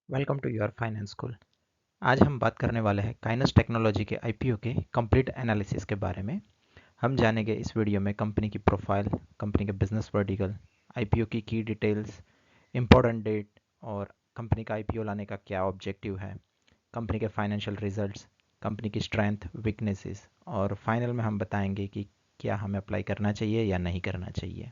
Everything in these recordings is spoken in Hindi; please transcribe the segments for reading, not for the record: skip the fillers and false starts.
Welcome to your finance school. आज हम बात करने वाले हैं काइनस टेक्नोलॉजी के आईपीओ के कंप्लीट एनालिसिस के बारे में। हम जानेंगे इस वीडियो में कंपनी की प्रोफाइल, कंपनी के बिजनेस वर्टिकल, आईपीओ की डिटेल्स, इंपॉर्टेंट डेट और कंपनी का आईपीओ लाने का क्या ऑब्जेक्टिव है, कंपनी के फाइनेंशियल रिजल्ट्स, कंपनी की स्ट्रेंथ, वीकनेसेस और फाइनल में हम बताएंगे कि क्या हमें अप्लाई करना चाहिए या नहीं करना चाहिए।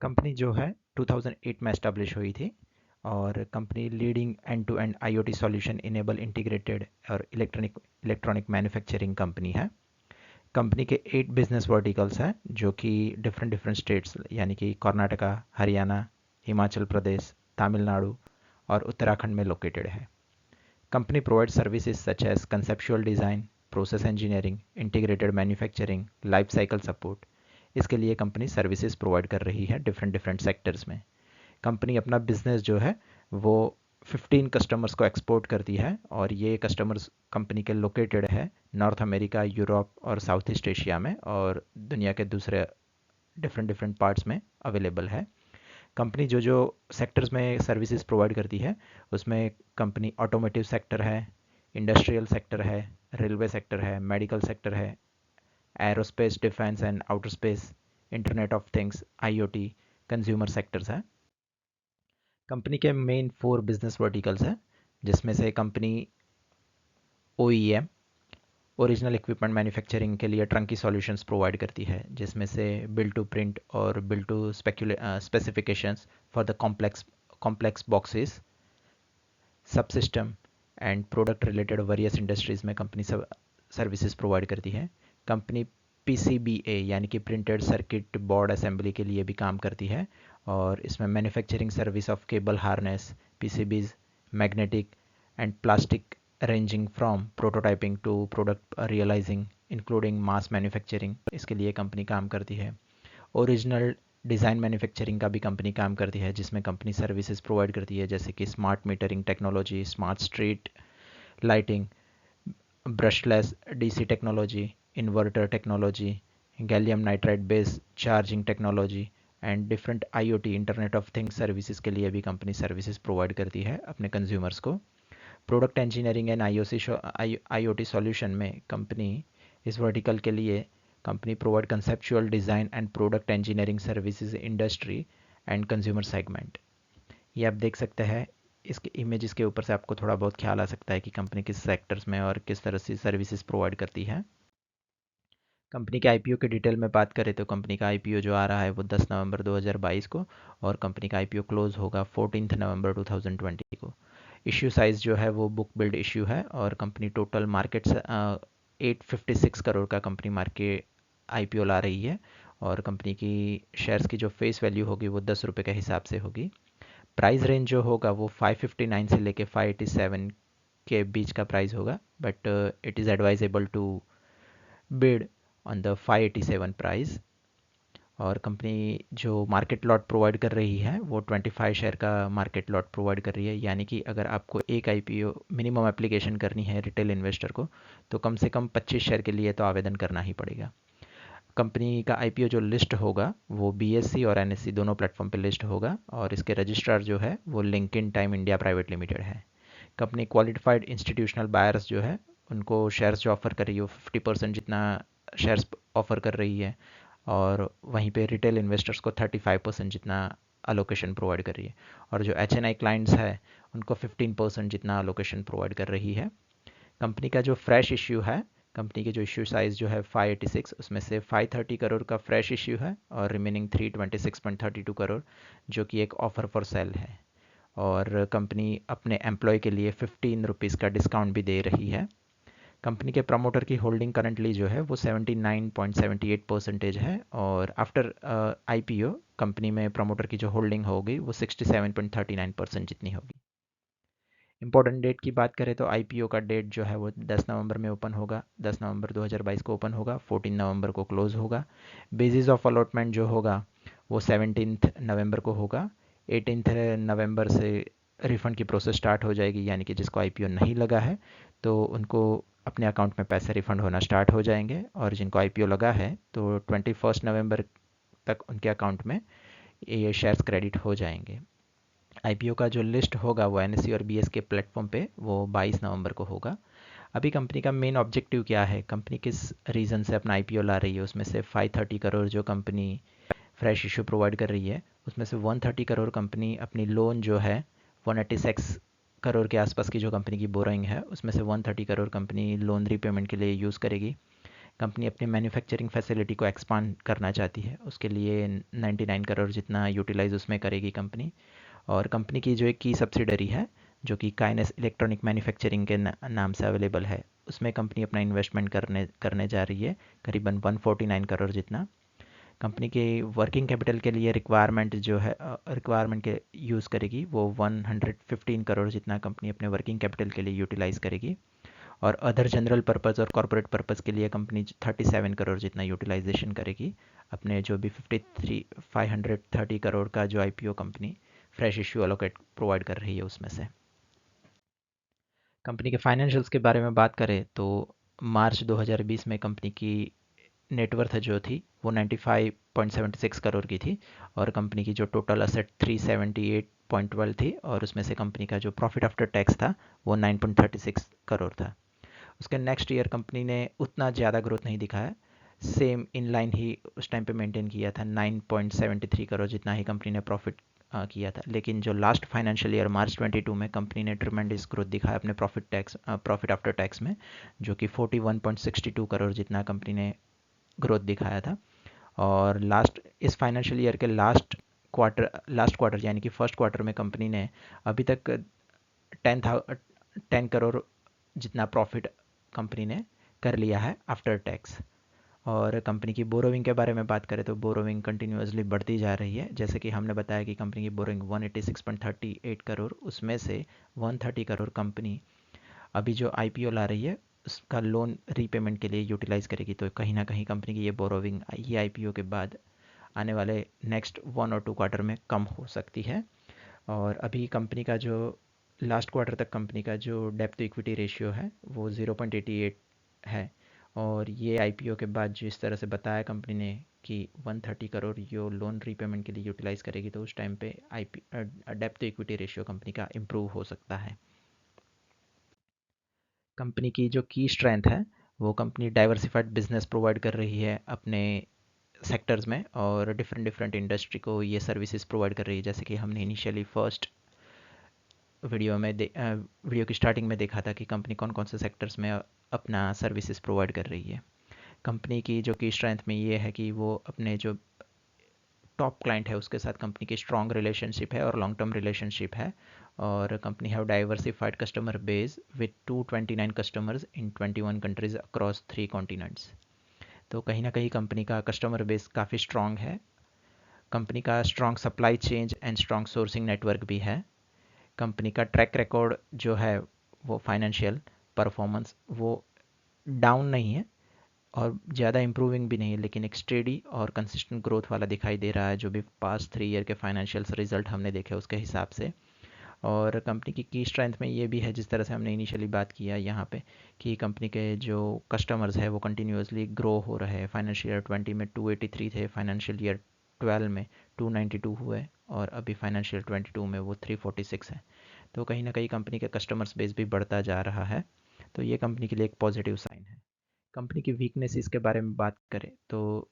कंपनी जो है 2008 में एस्टेब्लिश हुई थी और company leading end to end IoT solution enable integrated और इलेक्ट्रॉनिक मैन्युफैक्चरिंग कंपनी है। कंपनी के 8 बिजनेस वर्टिकल्स हैं जो कि डिफरेंट डिफरेंट स्टेट्स यानी कि कर्नाटका, हरियाणा, हिमाचल प्रदेश, तमिलनाडु और उत्तराखंड में लोकेटेड है। Company provide services such as conceptual design, process engineering, integrated manufacturing, life cycle support. इसके लिए कंपनी सर्विसेज प्रोवाइड कर रही है डिफरेंट डिफरेंट सेक्टर्स में। कंपनी अपना बिजनेस जो है वो 15 कस्टमर्स को एक्सपोर्ट करती है और ये कस्टमर्स कंपनी के लोकेटेड है नॉर्थ अमेरिका, यूरोप और साउथ ईस्ट एशिया में और दुनिया के दूसरे डिफरेंट डिफरेंट पार्ट्स में अवेलेबल है। कंपनी जो जो सेक्टर्स में सर्विसेज प्रोवाइड करती है उसमें कंपनी ऑटोमोटिव सेक्टर है, इंडस्ट्रियल सेक्टर है, रेलवे सेक्टर है, मेडिकल सेक्टर है, aerospace defence and outer space, internet of things, IoT, consumer sectors है। कंपनी के मेन 4 बिजनेस वर्टिकल्स हैं जिसमें से company OEM original equipment manufacturing के लिए ट्रंकी सॉल्यूशंस प्रोवाइड करती है जिसमें से बिल्ड टू प्रिंट और build to specifications for the complex boxes, sub system and product related various industries में कंपनी सब सर्विसेज प्रोवाइड करती है। कंपनी पीसीबीए यानी कि प्रिंटेड सर्किट बोर्ड असेंबली के लिए भी काम करती है और इसमें manufacturing service of cable harness, PCBs, magnetic and plastic ranging from prototyping to product realizing including mass manufacturing, इसके लिए कंपनी काम करती है। ओरिजिनल डिज़ाइन मैन्युफैक्चरिंग का भी कंपनी काम करती है जिसमें कंपनी सर्विसेज प्रोवाइड करती है जैसे कि smart metering technology, smart street lighting, brushless DC technology, inverter technology, gallium nitride based charging technology and different IoT internet of things services के लिए भी कंपनी सर्विसेज प्रोवाइड करती है अपने कंज्यूमर्स को। Product engineering and IoT solution में कंपनी इस वर्टिकल के लिए company provide conceptual design and product engineering services industry and consumer segment. ये आप देख सकते हैं, इसके इमेजेस के ऊपर से आपको थोड़ा बहुत ख्याल आ सकता है कि कंपनी किस सेक्टर्स में और किस तरह से सर्विसेज प्रोवाइड करती है। कंपनी के आईपीओ के डिटेल में बात करें तो कंपनी का आईपीओ जो आ रहा है वो 10 नवंबर 2022 को और कंपनी का आईपीओ क्लोज होगा 14 नवंबर 2020 को। इश्यू साइज़ जो है वो बुक बिल्ड इश्यू है और कंपनी टोटल मार्केट 856 करोड़ का कंपनी मार्केट आईपीओ ला रही है और कंपनी की शेयर्स की जो फेस वैल्यू होगी वो 10 रुपये के हिसाब से होगी। प्राइस रेंज जो होगा वो 559 से लेके 587 के बीच का प्राइस होगा, but it is advisable to bid on the 587 price. और कंपनी जो मार्केट लॉट प्रोवाइड कर रही है वो 25 शेयर का मार्केट लॉट प्रोवाइड कर रही है, यानी कि अगर आपको एक आईपीओ मिनिमम एप्लीकेशन करनी है रिटेल इन्वेस्टर को तो कम से कम 25 शेयर के लिए तो आवेदन करना ही पड़ेगा। कंपनी का आईपीओ जो लिस्ट होगा वो बीएससी और एनएससी दोनों प्लेटफॉर्म पे लिस्ट होगा और इसके रजिस्ट्रार जो है वो LinkedIn time India private limited है। कंपनी क्वालिफाइड इंस्टीट्यूशनल बायर्स जो है उनको शेयर्स जो ऑफर कर रही है वो 50% जितना शेयर्स ऑफर कर रही है और वहीं पे रिटेल इन्वेस्टर्स को 35% जितना अलोकेशन प्रोवाइड कर रही है और जो एच एन आई क्लाइंट्स है उनको 15% जितना अलोकेशन प्रोवाइड कर रही है। कंपनी का जो फ्रेश इश्यू है, कंपनी की जो इश्यू साइज़ जो है 586, उसमें से 530 करोड़ का फ्रेश इश्यू है और रिमेनिंग 326.32 करोड़ जो कि एक ऑफर फॉर सेल है। और कंपनी अपने एम्प्लॉय के लिए 15 रुपीज़ का डिस्काउंट भी दे रही है। कंपनी के प्रमोटर की होल्डिंग करंटली जो है वो 79.78% है और आफ्टर आईपीओ कंपनी में प्रमोटर की जो होल्डिंग होगी वो 67.39% जितनी होगी। इंपॉर्टेंट डेट की बात करें तो आईपीओ का डेट जो है वो 10 नवंबर में ओपन होगा, 10 नवंबर 2022 को ओपन होगा, 14 नवंबर को क्लोज होगा। बेसिस ऑफ अलॉटमेंट जो होगा वो 17 नवंबर को होगा। 18 नवंबर से रिफंड की प्रोसेस स्टार्ट हो जाएगी, यानी कि जिसको आईपीओ नहीं लगा है तो उनको अपने अकाउंट में पैसे रिफंड होना स्टार्ट हो जाएंगे और जिनको आईपीओ लगा है तो 21 नवंबर तक उनके अकाउंट में ये शेयर्स क्रेडिट हो जाएंगे। आईपीओ का जो लिस्ट होगा वो एनएससी और बीएस के प्लेटफॉर्म पे वो 22 नवंबर को होगा। अभी कंपनी का मेन ऑब्जेक्टिव क्या है, कंपनी किस रीज़न से अपना आईपीओ ला रही है, उसमें से 530 करोड़ जो कंपनी फ्रेश इशू प्रोवाइड कर रही है, उसमें से 130 करोड़ कंपनी अपनी लोन जो है 186 करोड़ के आसपास की जो कंपनी की बोरोइंग है उसमें से 130 करोड़ कंपनी लोन रीपेमेंट के लिए यूज़ करेगी। कंपनी अपनी मैन्युफैक्चरिंग फैसिलिटी को एक्सपांड करना चाहती है, उसके लिए 99 करोड़ जितना यूटिलाइज उसमें करेगी कंपनी। और कंपनी की जो एक की सब्सिडरी है जो कि काइनेस इलेक्ट्रॉनिक मैन्युफैक्चरिंग के नाम से अवेलेबल है, उसमें कंपनी अपना इन्वेस्टमेंट करने करने जा रही है करीबन 149 करोड़ जितना। कंपनी के वर्किंग कैपिटल के लिए रिक्वायरमेंट जो है रिक्वायरमेंट के यूज़ करेगी वो 115 करोड़ जितना कंपनी अपने वर्किंग कैपिटल के लिए यूटिलाइज करेगी। और अदर जनरल पर्पज़ और कॉरपोरेट पर्पज़ के लिए कंपनी 37 करोड़ जितना यूटिलाइजेशन करेगी अपने जो भी 530 करोड़ का जो IPO company fresh issue allocate provide कर रही है उसमें से। कंपनी के फाइनेंशियल्स के बारे में बात करें तो मार्च 2020 में कंपनी की नेटवर्थ जो थी वो 95.76 करोड़ की थी, और कंपनी की जो टोटल असेट 378.12 थी, और उसमें से कंपनी का जो प्रॉफिट आफ्टर टैक्स था वो 9.36 करोड़ था। उसके नेक्स्ट ईयर कंपनी ने उतना ज़्यादा ग्रोथ नहीं दिखाया, सेम इन लाइन ही उस टाइम पे मेंटेन किया था, 9.73 करोड़ जितना ही कंपनी ने प्रॉफिट किया था। लेकिन जो लास्ट फाइनेंशियल ईयर मार्च 22 में कंपनी ने ट्रिमेंडस ग्रोथ दिखाया अपने प्रॉफिट आफ्टर टैक्स में, जो कि 41.62 करोड़ जितना कंपनी ने ग्रोथ दिखाया था। और इस फाइनेंशियल ईयर के लास्ट क्वार्टर यानी कि फर्स्ट क्वार्टर में कंपनी ने अभी तक 10 करोड़ जितना प्रॉफिट कंपनी ने कर लिया है आफ्टर टैक्स। और कंपनी की बोरोविंग के बारे में बात करें तो बोरोविंग कंटिन्यूसली बढ़ती जा रही है, जैसे कि हमने बताया कि कंपनी की बोरोविंग 186.38 करोड़, उसमें से 130 करोड़ कंपनी अभी जो आईपीओ ला रही है उसका लोन रीपेमेंट के लिए यूटिलाइज करेगी। तो कहीं ना कहीं कंपनी की ये बोरोविंग ये आईपीओ के बाद आने वाले नेक्स्ट 1 और 2 क्वार्टर में कम हो सकती है। और अभी कंपनी का जो लास्ट क्वार्टर तक कंपनी का जो डेप्ट टू इक्विटी रेशियो है वो 0.88 है। और ये आईपीओ के बाद जिस तरह से बताया कंपनी ने कि 130 करोड़ यो लोन रीपेमेंट के लिए यूटिलाइज करेगी, तो उस टाइम पे आईपी डेप्ट टू इक्विटी रेशियो कंपनी का इम्प्रूव हो सकता है। कंपनी की जो की स्ट्रेंथ है वो कंपनी डाइवर्सिफाइड बिजनेस प्रोवाइड कर रही है अपने सेक्टर्स में, और डिफरेंट डिफरेंट इंडस्ट्री को ये सर्विसेज प्रोवाइड कर रही है। जैसे कि हमने इनिशियली फर्स्ट वीडियो की स्टार्टिंग में देखा था कि कंपनी कौन कौन से सेक्टर्स में अपना सर्विसेज प्रोवाइड कर रही है। कंपनी की जो की स्ट्रेंथ में ये है कि वो अपने जो टॉप क्लाइंट है उसके साथ कंपनी की स्ट्रॉन्ग रिलेशनशिप है और लॉन्ग टर्म रिलेशनशिप है। और company have diversified customer base with 229 customers in 21 countries across 3 continents. तो कहीं ना कहीं कंपनी का कस्टमर बेस काफ़ी स्ट्रॉन्ग है। कंपनी का strong supply change and strong sourcing network भी है। कंपनी का ट्रैक रिकॉर्ड जो है वो फाइनेंशियल परफॉर्मेंस वो डाउन नहीं है और ज़्यादा इम्प्रूविंग भी नहीं है, लेकिन एक स्टेडी और कंसिस्टेंट ग्रोथ वाला दिखाई दे रहा है जो भी पास्ट 3 ईयर के फाइनेंशियल्स रिजल्ट हमने देखे उसके हिसाब से। और कंपनी की स्ट्रेंथ में ये भी है, जिस तरह से हमने इनिशियली बात किया यहाँ पे, कि कंपनी के जो कस्टमर्स है वो कंटिन्यूसली ग्रो हो रहे हैं। फाइनेंशियल ईयर 20 में 283 थे, फाइनेंशियल ईयर 12 में 292 हुए, और अभी फाइनेंशियल 22 में वो 346 है। तो कहीं ना कहीं कंपनी के कस्टमर्स बेस भी बढ़ता जा रहा है, तो ये कंपनी के लिए एक पॉजिटिव साइन है। कंपनी की वीकनेसेस के बारे में बात करें तो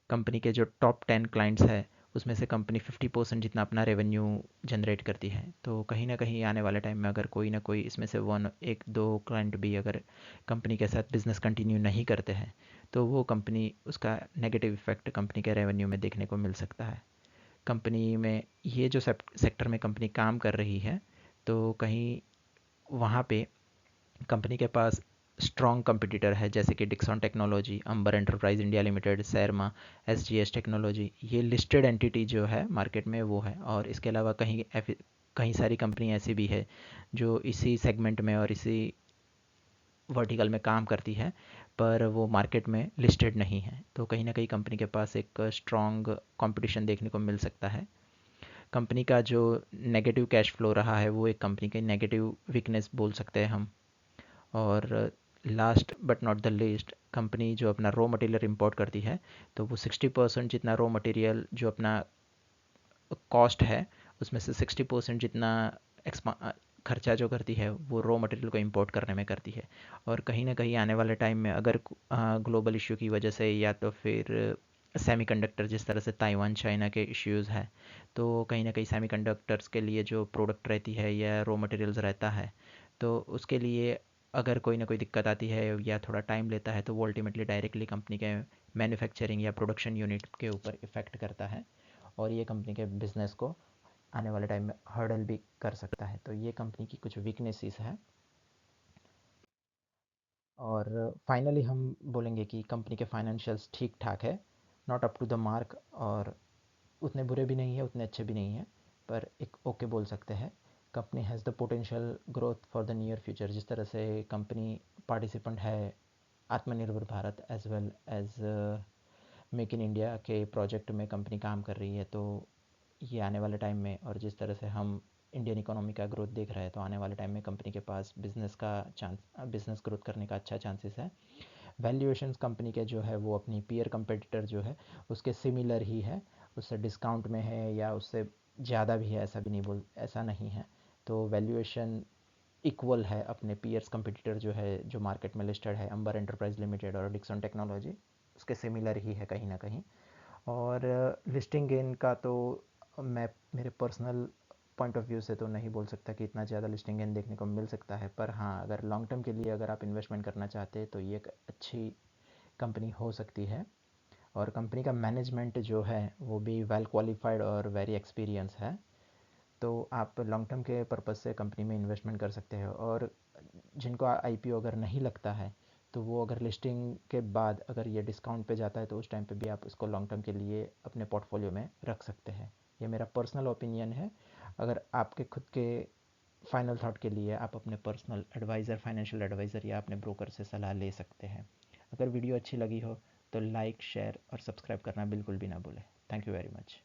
कंपनी के जो टॉप 10 क्लाइंट्स है उसमें से कंपनी 50% जितना अपना रेवेन्यू जनरेट करती है। तो कहीं ना कहीं आने वाले टाइम में अगर कोई ना कोई इसमें से वन एक दो क्लाइंट भी अगर कंपनी के साथ बिजनेस कंटिन्यू नहीं करते हैं तो वो कंपनी उसका नेगेटिव इफेक्ट कंपनी के रेवेन्यू में देखने को मिल सकता है। कंपनी में ये जो सेक्टर में कंपनी काम कर रही है, तो कहीं वहाँ पे कंपनी के पास स्ट्रॉन्ग कंपटीटर है, जैसे कि Dixon technology, Amber enterprise India limited, Syrma, SGS technology. ये लिस्टेड एंटिटी जो है मार्केट में वो है। और इसके अलावा कहीं सारी कंपनी ऐसी भी है जो इसी सेगमेंट में और इसी वर्टिकल में काम करती है, पर वो मार्केट में लिस्टेड नहीं है। तो कहीं ना कहीं कंपनी के पास एक स्ट्रॉन्ग कंपटीशन देखने को मिल सकता है। कंपनी का जो नेगेटिव कैश फ्लो रहा है वो एक कंपनी की नेगेटिव वीकनेस बोल सकते हैं हम। और last but not the least, company जो अपना रॉ मटेरियल इंपोर्ट करती है, तो वो 60% जितना रॉ मटेरियल जो अपना कॉस्ट है उसमें से 60% जितना खर्चा जो करती है वो रॉ मटेरियल को इंपोर्ट करने में करती है। और कहीं ना कहीं आने वाले टाइम में अगर ग्लोबल इश्यू की वजह से या तो फिर सेमीकंडक्टर, जिस तरह से ताइवान चाइना के इश्यूज़ है, तो कहीं ना कहीं सेमीकंडक्टर्स के लिए जो प्रोडक्ट रहती है या रॉ मटेरियल्स रहता है, तो उसके लिए अगर कोई ना कोई दिक्कत आती है या थोड़ा टाइम लेता है, तो वो अल्टीमेटली डायरेक्टली कंपनी के मैन्युफैक्चरिंग या प्रोडक्शन यूनिट के ऊपर इफ़ेक्ट करता है और ये कंपनी के बिजनेस को आने वाले टाइम में हर्डल भी कर सकता है। तो ये कंपनी की कुछ वीकनेसेस है। और फाइनली हम बोलेंगे कि कंपनी के फाइनेंशियल्स ठीक ठाक है, not up to the mark, और उतने बुरे भी नहीं है उतने अच्छे भी नहीं है, पर एक ओके बोल सकते हैं। Company has the potential growth for the near future. जिस तरह से कंपनी पार्टिसिपेंट है Atmanirbhar Bharat as well as make in India के प्रोजेक्ट में कंपनी काम कर रही है, तो ये आने वाले टाइम में, और जिस तरह से हम इंडियन इकोनॉमी का ग्रोथ देख रहे हैं, तो आने वाले टाइम में कंपनी के पास बिजनेस ग्रोथ करने का अच्छा चांसेस है। वैल्यूएशंस कंपनी के जो है वो अपनी पीयर कंपेटिटर जो है उसके सिमिलर ही है, उससे डिस्काउंट में है या उससे ज़्यादा भी है, ऐसा नहीं है। तो वैल्यूएशन इक्वल है अपने पीयर्स कंपटीटर जो है, जो मार्केट में लिस्टेड है, अंबर एंटरप्राइज लिमिटेड और डिक्सन टेक्नोलॉजी, उसके सिमिलर ही है कहीं ना कहीं। और लिस्टिंग गेन का तो मैं मेरे पर्सनल पॉइंट ऑफ व्यू से तो नहीं बोल सकता कि इतना ज़्यादा लिस्टिंग गेन देखने को मिल सकता है, पर हाँ, अगर लॉन्ग टर्म के लिए अगर आप इन्वेस्टमेंट करना चाहते हैं तो ये एक अच्छी कंपनी हो सकती है। और कंपनी का मैनेजमेंट जो है वो भी वेल क्वालिफाइड और वेरी एक्सपीरियंस है, तो आप लॉन्ग टर्म के पर्पज़ से कंपनी में इन्वेस्टमेंट कर सकते हैं। और जिनको आईपीओ अगर नहीं लगता है, तो वो अगर लिस्टिंग के बाद अगर ये डिस्काउंट पे जाता है, तो उस टाइम पे भी आप इसको लॉन्ग टर्म के लिए अपने पोर्टफोलियो में रख सकते हैं। ये मेरा पर्सनल ओपिनियन है। अगर आपके खुद के फाइनल थॉट के लिए आप अपने पर्सनल एडवाइज़र, फाइनेंशियल एडवाइज़र या अपने ब्रोकर से सलाह ले सकते हैं। अगर वीडियो अच्छी लगी हो तो लाइक, शेयर और सब्सक्राइब करना बिल्कुल भी ना भूलें। Thank you very much.